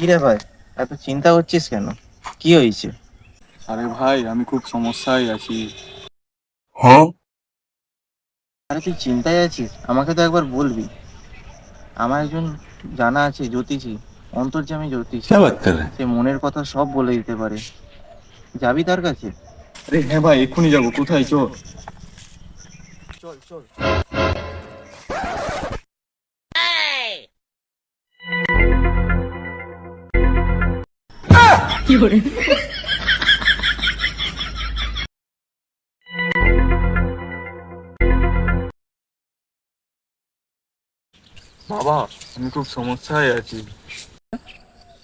কি রে ভাই, এত চিন্তা করছিস কেন? কি হয়েছে? আরে ভাই, আমি খুব সমস্যায় আছি। আরে তুই চিন্তায় আছিস, আমাকে তো একবার বলবি। আমার একজন জানা আছে জ্যোতিষী, অন্তর্যামী জ্যোতিষী। क्या बात कर रहे हैं? সে মনের কথা সব বলে দিতে পারে। যাবি তার কাছে? আরে হ্যাঁ ভাই, এক্ষুনি যাবো। কোথায়? চল। চল চল। বাবা, আমি খুব সমস্যায় আছি।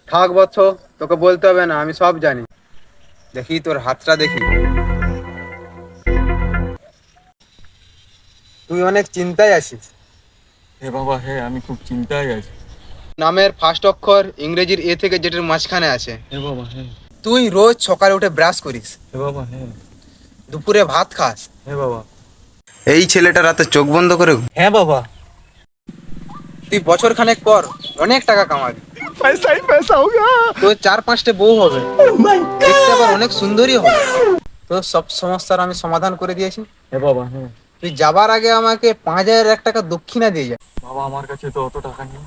থাক বৎস, তোকে বলতে হবে না, আমি সব জানি। দেখি তোর হাতটা দেখি। তুই অনেক চিন্তায় আছিস। হে বাবা, হ্যাঁ, আমি খুব চিন্তায় আছি। নামের ফার্স্ট অক্ষর ইংরেজির এ থেকে যেটার মাঝখানে আছে। হে বাবা, হ্যাঁ। তুই রোজ সকালে উঠে ব্রাশ করিস, হে বাবা, হ্যাঁ। দুপুরে ভাত খাস। হে বাবা। এই ছেলেটা রাতে চোখ বন্ধ করে হ্যাঁ বাবা। তুই বছর খানেক পর অনেক টাকা কামাবি। পয়সা ही पैसा होगा। তোর 4-5টে বউ হবে, দেখতে আবার অনেক সুন্দরী হবে। তোর সব সমস্যার আমি সমাধান করে দিয়েছি। হে বাবা, হ্যাঁ। তুই যাবার আগে আমাকে 5,001 টাকা দক্ষিণা দিয়ে যা। বাবা, আমার কাছে তো অত টাকা নেই।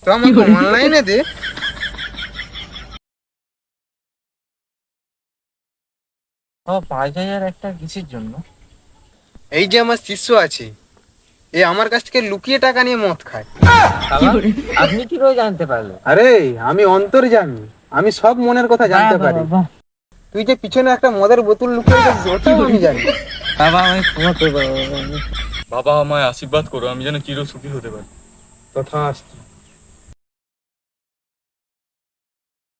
তো আমাকে অনলাইনে দে। ও 5,000 একটা কিসের জন্য? এই যে আমার শিষ্য আছে, এ আমার কাছ থেকে লুকিয়ে টাকা নিয়ে মদ খায়। আপনি কি করে জানতে পারলেন? আরে আমি অন্তর্যামী, আমি সব মনের কথা জানতে পারি। তুই যে পিছনে একটা মদের বোতল লুকিয়ে রেখেছিস, ওটাও আমি জানি। বাবা আমি ক্ষমা করবো বাবা। বাবা, আমায় আশীর্বাদ করো, আমি যেন চিরসুখী হতে পারি। তথাস্তু।